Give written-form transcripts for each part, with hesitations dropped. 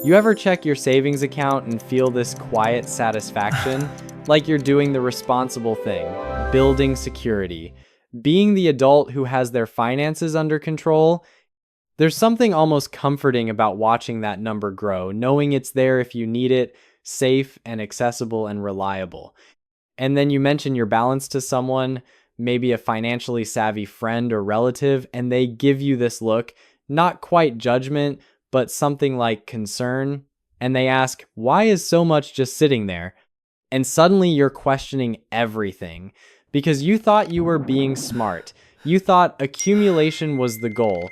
You ever check your savings account and feel this quiet satisfaction? Like you're doing the responsible thing, building security, being the adult who has their finances under control? There's something almost comforting about watching that number grow, knowing it's there if you need it, safe and accessible and reliable. And then you mention your balance to someone, maybe a financially savvy friend or relative, and they give you this look, not quite judgment, but something like concern. And they ask, why is so much just sitting there? And suddenly you're questioning everything because you thought you were being smart. You thought accumulation was the goal.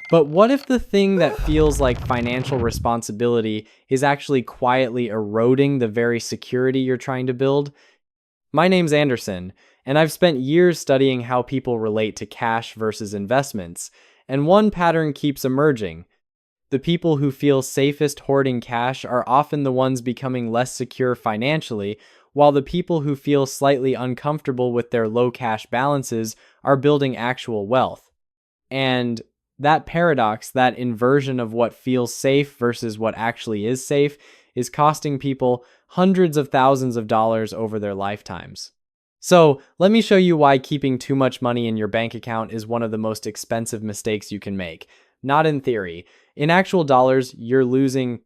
But what if the thing that feels like financial responsibility is actually quietly eroding the very security you're trying to build? My name's Anderson, and I've spent years studying how people relate to cash versus investments, and one pattern keeps emerging. The people who feel safest hoarding cash are often the ones becoming less secure financially, while the people who feel slightly uncomfortable with their low cash balances are building actual wealth. And that paradox, that inversion of what feels safe versus what actually is safe, is costing people hundreds of thousands of dollars over their lifetimes. So, let me show you why keeping too much money in your bank account is one of the most expensive mistakes you can make. Not in theory. In actual dollars, you're losing.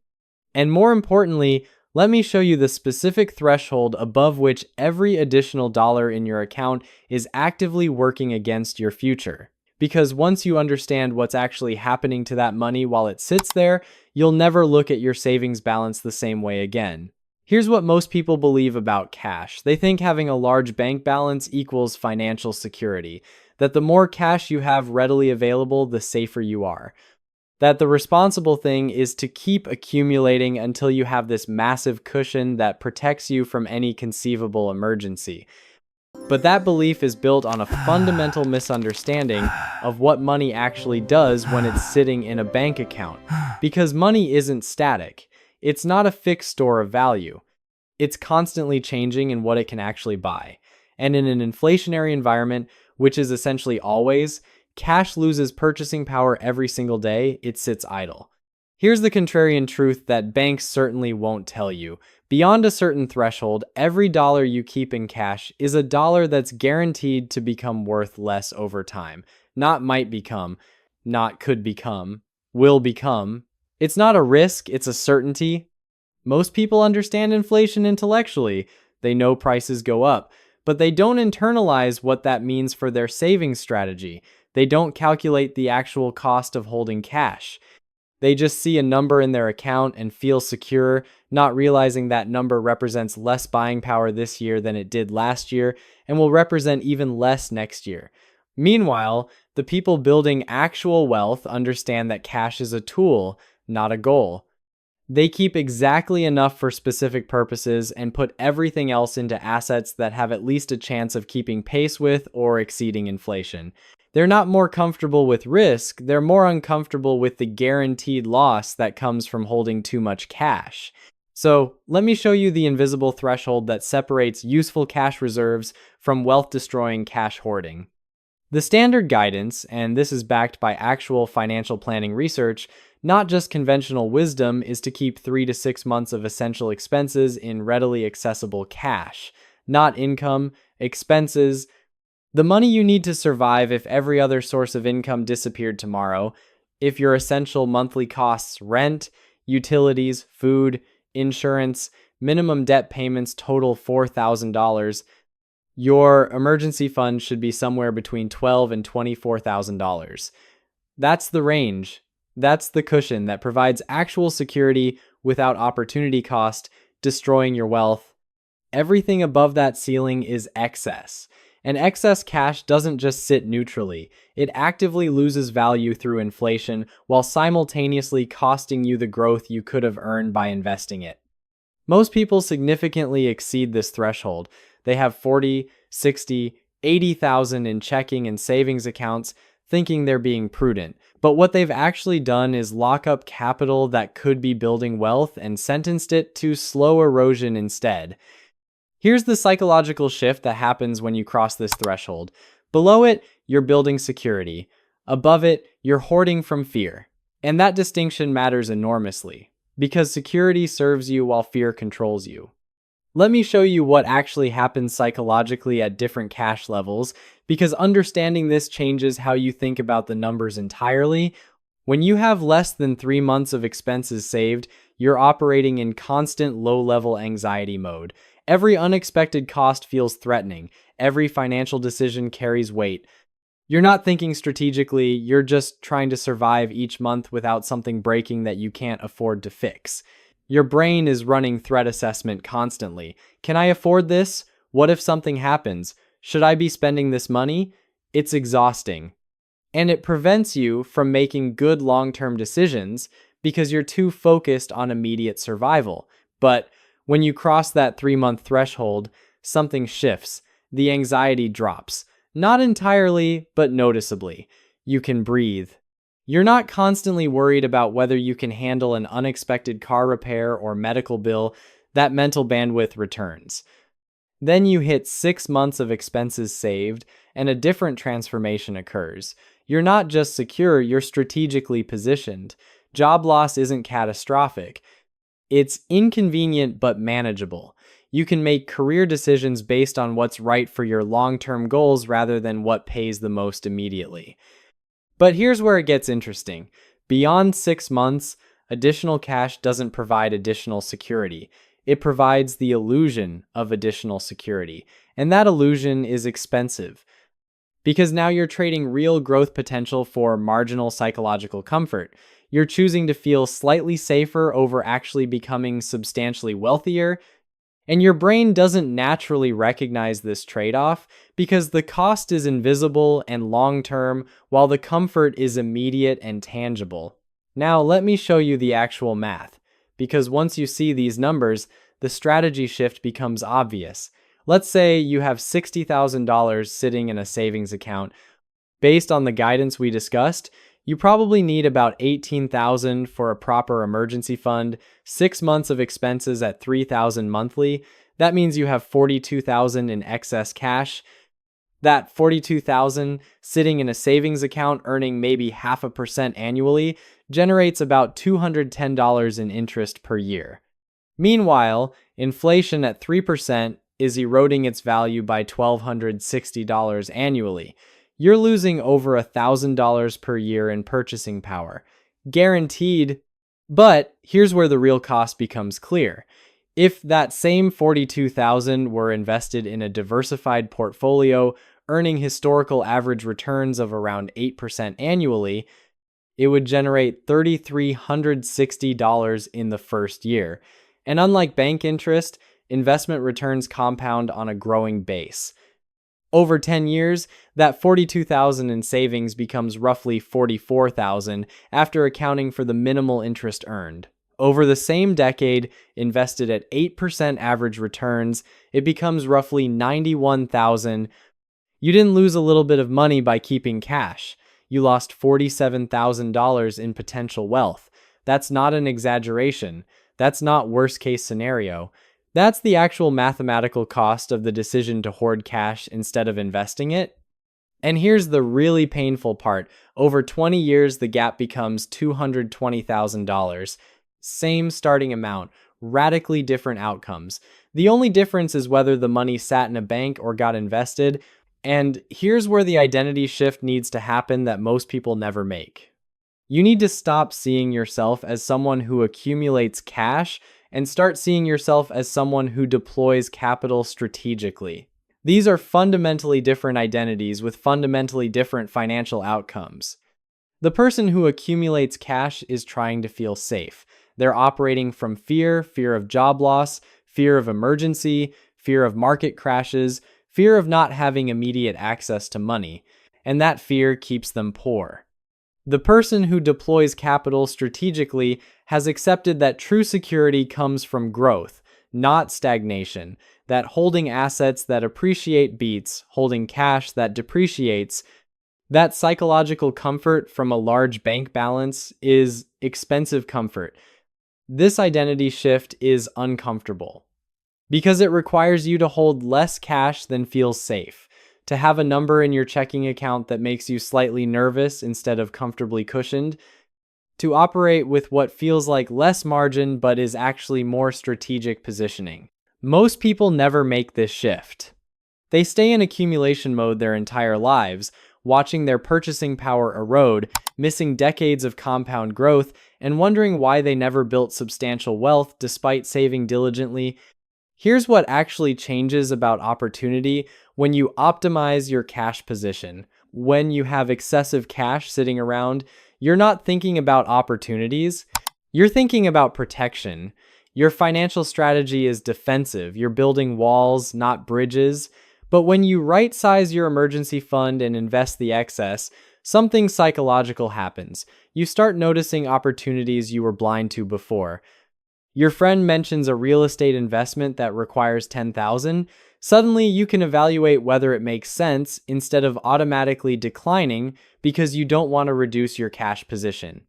And more importantly, let me show you the specific threshold above which every additional dollar in your account is actively working against your future. Because once you understand what's actually happening to that money while it sits there, you'll never look at your savings balance the same way again. Here's what most people believe about cash. They think having a large bank balance equals financial security, that the more cash you have readily available, the safer you are. That the responsible thing is to keep accumulating until you have this massive cushion that protects you from any conceivable emergency. But that belief is built on a fundamental misunderstanding of what money actually does when it's sitting in a bank account. Because money isn't static. It's not a fixed store of value. It's constantly changing in what it can actually buy. And in an inflationary environment, which is essentially always, cash loses purchasing power every single day it sits idle. Here's the contrarian truth that banks certainly won't tell you. Beyond a certain threshold, every dollar you keep in cash is a dollar that's guaranteed to become worth less over time. Not might become, not could become, will become. It's not a risk, it's a certainty. Most people understand inflation intellectually. They know prices go up, but they don't internalize what that means for their savings strategy. They don't calculate the actual cost of holding cash. They just see a number in their account and feel secure, not realizing that number represents less buying power this year than it did last year and will represent even less next year. Meanwhile, the people building actual wealth understand that cash is a tool, not a goal. They keep exactly enough for specific purposes and put everything else into assets that have at least a chance of keeping pace with or exceeding inflation. They're not more comfortable with risk, they're more uncomfortable with the guaranteed loss that comes from holding too much cash. So, let me show you the invisible threshold that separates useful cash reserves from wealth-destroying cash hoarding. The standard guidance, and this is backed by actual financial planning research, not just conventional wisdom, is to keep 3 to 6 months of essential expenses in readily accessible cash, not income, expenses, the money you need to survive if every other source of income disappeared tomorrow, if your essential monthly costs, rent, utilities, food, insurance, minimum debt payments total $4,000, your emergency fund should be somewhere between $12,000 and $24,000. That's the range. That's the cushion that provides actual security without opportunity cost, destroying your wealth. Everything above that ceiling is excess. And excess cash doesn't just sit neutrally. It actively loses value through inflation while simultaneously costing you the growth you could have earned by investing it. Most people significantly exceed this threshold. They have 40, 60, 80,000 in checking and savings accounts, thinking they're being prudent. But what they've actually done is lock up capital that could be building wealth and sentenced it to slow erosion instead. Here's the psychological shift that happens when you cross this threshold. Below it, you're building security. Above it, you're hoarding from fear. And that distinction matters enormously. because security serves you while fear controls you. Let me show you what actually happens psychologically at different cash levels, because understanding this changes how you think about the numbers entirely. When you have less than 3 months of expenses saved, you're operating in constant low-level anxiety mode. Every unexpected cost feels threatening. Every financial decision carries weight. You're not thinking strategically, you're just trying to survive each month without something breaking that you can't afford to fix. Your brain is running threat assessment constantly. Can I afford this? What if something happens? Should I be spending this money? It's exhausting. And it prevents you from making good long-term decisions because you're too focused on immediate survival. But when you cross that 3-month threshold, something shifts. The anxiety drops. Not entirely, but noticeably. You can breathe. You're not constantly worried about whether you can handle an unexpected car repair or medical bill. That mental bandwidth returns. Then you hit 6 months of expenses saved, and a different transformation occurs. You're not just secure, you're strategically positioned. Job loss isn't catastrophic. It's inconvenient but manageable. You can make career decisions based on what's right for your long-term goals rather than what pays the most immediately. But here's where it gets interesting. Beyond 6 months, additional cash doesn't provide additional security. It provides the illusion of additional security, and that illusion is expensive. Because now you're trading real growth potential for marginal psychological comfort. You're choosing to feel slightly safer over actually becoming substantially wealthier, and your brain doesn't naturally recognize this trade-off because the cost is invisible and long-term while the comfort is immediate and tangible. Now let me show you the actual math, because once you see these numbers, the strategy shift becomes obvious. Let's say you have $60,000 sitting in a savings account. Based on the guidance we discussed, you probably need about $18,000 for a proper emergency fund, 6 months of expenses at $3,000 monthly. That means you have $42,000 in excess cash. That $42,000 sitting in a savings account earning maybe 0.5% annually generates about $210 in interest per year. Meanwhile, inflation at 3% is eroding its value by $1,260 annually. You're losing over $1,000 per year in purchasing power. Guaranteed. But here's where the real cost becomes clear. If that same $42,000 were invested in a diversified portfolio, earning historical average returns of around 8% annually, it would generate $3,360 in the first year. And unlike bank interest, investment returns compound on a growing base. Over 10 years, that $42,000 in savings becomes roughly $44,000 after accounting for the minimal interest earned. Over the same decade, invested at 8% average returns, it becomes roughly $91,000. You didn't lose a little bit of money by keeping cash. You lost $47,000 in potential wealth. That's not an exaggeration. That's not worst-case scenario. That's the actual mathematical cost of the decision to hoard cash instead of investing it. And here's the really painful part. Over 20 years, the gap becomes $220,000. Same starting amount, radically different outcomes. The only difference is whether the money sat in a bank or got invested. And here's where the identity shift needs to happen that most people never make. You need to stop seeing yourself as someone who accumulates cash and start seeing yourself as someone who deploys capital strategically. These are fundamentally different identities with fundamentally different financial outcomes. The person who accumulates cash is trying to feel safe. They're operating from fear of job loss, fear of emergency, fear of market crashes, fear of not having immediate access to money, and that fear keeps them poor. The person who deploys capital strategically has accepted that true security comes from growth, not stagnation, that holding assets that appreciate beats, holding cash that depreciates. That psychological comfort from a large bank balance is expensive comfort. This identity shift is uncomfortable because it requires you to hold less cash than feels safe, to have a number in your checking account that makes you slightly nervous instead of comfortably cushioned. to operate with what feels like less margin but is actually more strategic positioning. Most people never make this shift. They stay in accumulation mode their entire lives, watching their purchasing power erode, missing decades of compound growth, and wondering why they never built substantial wealth despite saving diligently. Here's what actually changes about opportunity when you optimize your cash position. When you have excessive cash sitting around, you're not thinking about opportunities, you're thinking about protection. Your financial strategy is defensive. You're building walls, not bridges. But when you right-size your emergency fund and invest the excess, something psychological happens. You start noticing opportunities you were blind to before. Your friend mentions a real estate investment that requires $10,000. Suddenly, you can evaluate whether it makes sense instead of automatically declining because you don't want to reduce your cash position.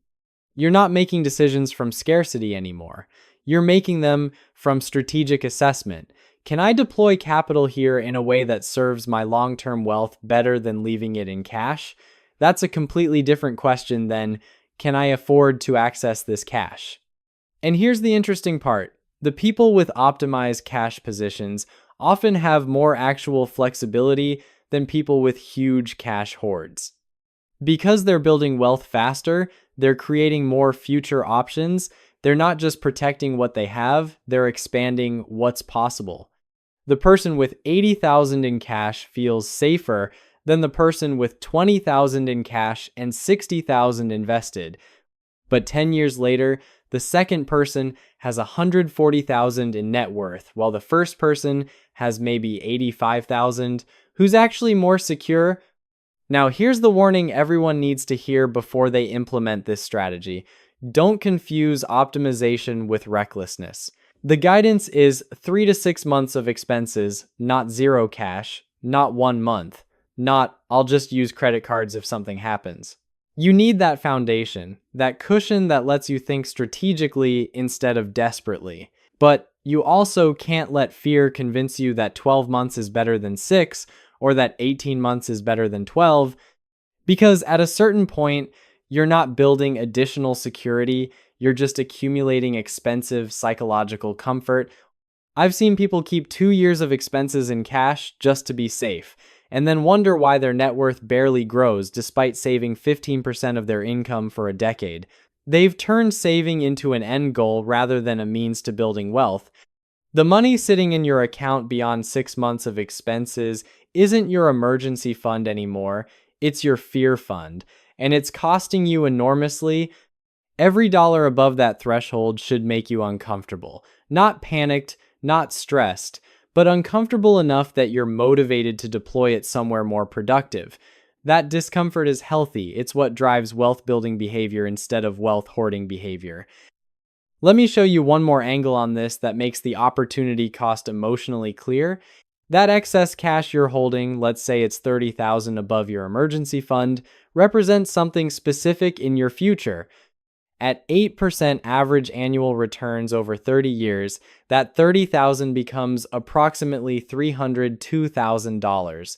You're not making decisions from scarcity anymore. You're making them from strategic assessment. Can I deploy capital here in a way that serves my long-term wealth better than leaving it in cash? That's a completely different question than, can I afford to access this cash? And here's the interesting part. The people with optimized cash positions often have more actual flexibility than people with huge cash hoards. Because they're building wealth faster, they're creating more future options. They're not just protecting what they have, they're expanding what's possible. The person with 80,000 in cash feels safer than the person with 20,000 in cash and 60,000 invested. But 10 years later, the second person has 140,000 in net worth, while the first person has maybe 85,000. Who's actually more secure? Now, here's the warning everyone needs to hear before they implement this strategy. Don't confuse optimization with recklessness. The guidance is 3 to 6 months of expenses, not zero cash, not 1 month, not I'll just use credit cards if something happens. You need that foundation, that cushion that lets you think strategically instead of desperately. But you also can't let fear convince you that 12 months is better than 6 or that 18 months is better than 12, because at a certain point, you're not building additional security, you're just accumulating expensive psychological comfort. I've seen people keep 2 years of expenses in cash just to be safe, and then wonder why their net worth barely grows despite saving 15% of their income for a decade. They've turned saving into an end goal rather than a means to building wealth. The money sitting in your account beyond 6 months of expenses isn't your emergency fund anymore, it's your fear fund, and it's costing you enormously. Every dollar above that threshold should make you uncomfortable. Not panicked, not stressed, but uncomfortable enough that you're motivated to deploy it somewhere more productive. That discomfort is healthy. It's what drives wealth-building behavior instead of wealth-hoarding behavior. Let me show you one more angle on this that makes the opportunity cost emotionally clear. That excess cash you're holding, let's say it's 30,000 above your emergency fund, represents something specific in your future. At 8% average annual returns over 30 years, that 30,000 becomes approximately $302,000.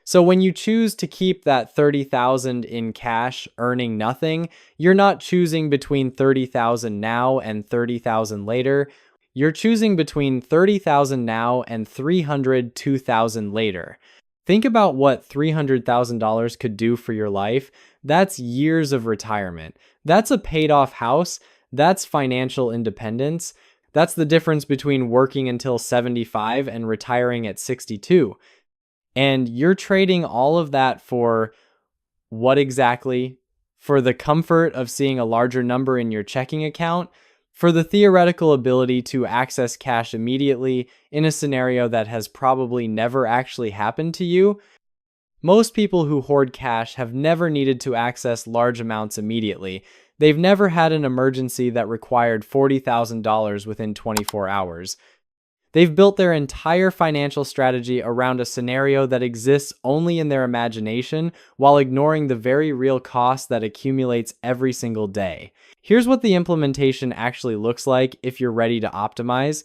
So when you choose to keep that 30,000 in cash earning nothing, you're not choosing between 30,000 now and 30,000 later. You're choosing between 30,000 now and 302,000 later. Think about what $300,000 could do for your life. That's years of retirement. That's a paid-off house. That's financial independence. That's the difference between working until 75 and retiring at 62. And you're trading all of that for what exactly? For the comfort of seeing a larger number in your checking account? For the theoretical ability to access cash immediately in a scenario that has probably never actually happened to you? Most people who hoard cash have never needed to access large amounts immediately. They've never had an emergency that required $40,000 within 24 hours. They've built their entire financial strategy around a scenario that exists only in their imagination while ignoring the very real cost that accumulates every single day. Here's what the implementation actually looks like if you're ready to optimize.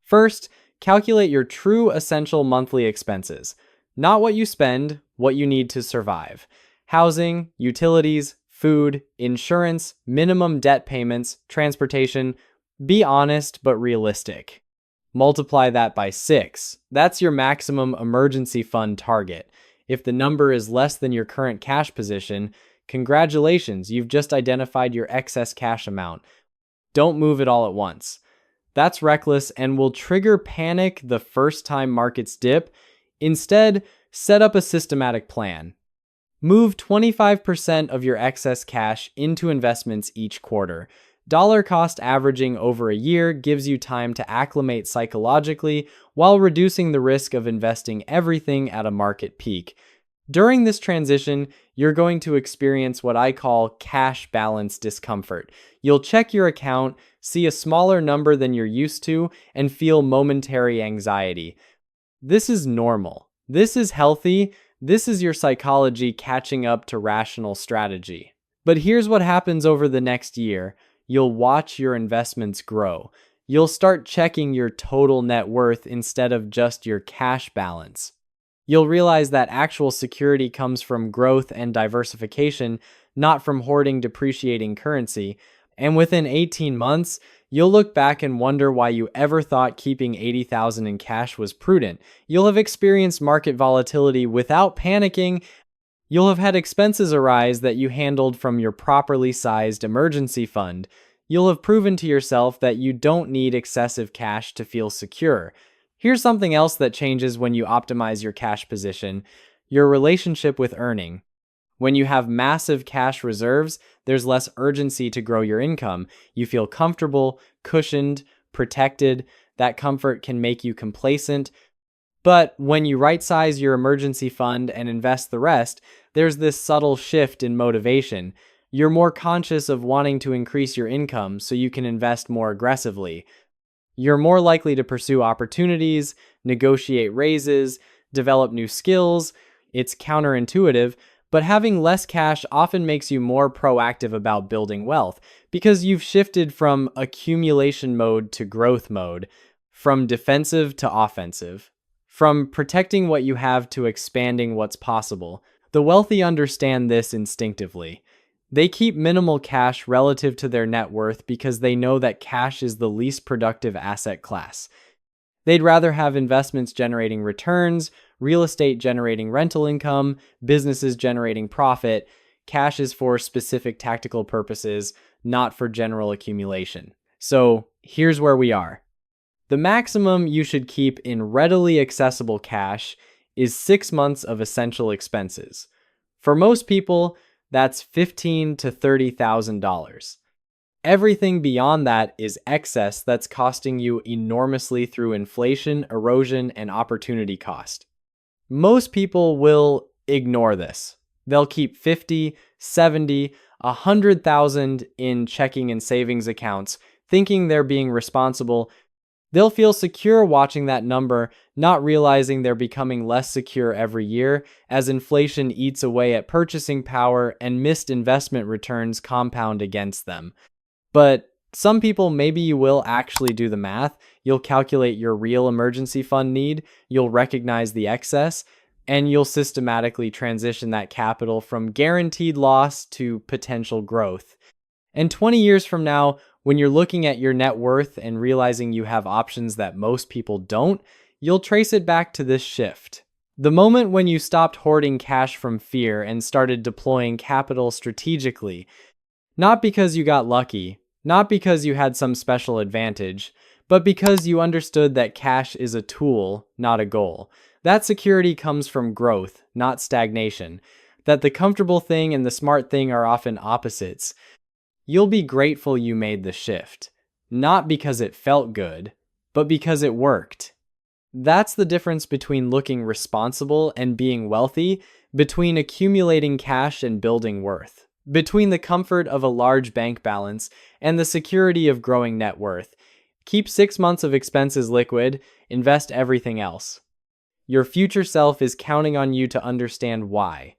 First, calculate your true essential monthly expenses. Not what you spend, what you need to survive. Housing, utilities, food, insurance, minimum debt payments, transportation. Be honest but realistic. Multiply that by 6. That's your maximum emergency fund target. If the number is less than your current cash position, congratulations, you've just identified your excess cash amount. Don't move it all at once. That's reckless and will trigger panic the first time markets dip. Instead, set up a systematic plan. Move 25% of your excess cash into investments each quarter. Dollar cost averaging over a year gives you time to acclimate psychologically while reducing the risk of investing everything at a market peak. During this transition, you're going to experience what I call cash balance discomfort. You'll check your account, see a smaller number than you're used to, and feel momentary anxiety. This is normal. This is healthy. This is your psychology catching up to rational strategy. But here's what happens over the next year. You'll watch your investments grow. You'll start checking your total net worth instead of just your cash balance. You'll realize that actual security comes from growth and diversification, not from hoarding depreciating currency. And within 18 months, you'll look back and wonder why you ever thought keeping $80,000 in cash was prudent. You'll have experienced market volatility without panicking. You'll have had expenses arise that you handled from your properly sized emergency fund. You'll have proven to yourself that you don't need excessive cash to feel secure. Here's something else that changes when you optimize your cash position: your relationship with earning. When you have massive cash reserves, there's less urgency to grow your income. You feel comfortable, cushioned, protected. That comfort can make you complacent. But when you right-size your emergency fund and invest the rest, there's this subtle shift in motivation. You're more conscious of wanting to increase your income so you can invest more aggressively. You're more likely to pursue opportunities, negotiate raises, develop new skills. It's counterintuitive, but having less cash often makes you more proactive about building wealth because you've shifted from accumulation mode to growth mode, from defensive to offensive, from protecting what you have to expanding what's possible. The wealthy understand this instinctively. They keep minimal cash relative to their net worth because they know that cash is the least productive asset class. They'd rather have investments generating returns, real estate generating rental income, businesses generating profit. Cash is for specific tactical purposes, not for general accumulation. So here's where we are. The maximum you should keep in readily accessible cash is 6 months of essential expenses. For most people, that's $15,000 to $30,000. Everything beyond that is excess that's costing you enormously through inflation, erosion, and opportunity cost. Most people will ignore this. They'll keep 50, 70, 100,000 in checking and savings accounts, thinking they're being responsible. They'll feel secure watching that number, not realizing they're becoming less secure every year as inflation eats away at purchasing power and missed investment returns compound against them. But some people, maybe you will actually do the math. You'll calculate your real emergency fund need, you'll recognize the excess, and you'll systematically transition that capital from guaranteed loss to potential growth. And 20 years from now, when you're looking at your net worth and realizing you have options that most people don't, you'll trace it back to this shift. The moment when you stopped hoarding cash from fear and started deploying capital strategically, not because you got lucky, not because you had some special advantage, but because you understood that cash is a tool, not a goal. That security comes from growth, not stagnation. That the comfortable thing and the smart thing are often opposites. You'll be grateful you made the shift, not because it felt good, but because it worked. That's the difference between looking responsible and being wealthy, between accumulating cash and building worth, between the comfort of a large bank balance and the security of growing net worth. Keep 6 months of expenses liquid, invest everything else. Your future self is counting on you to understand why.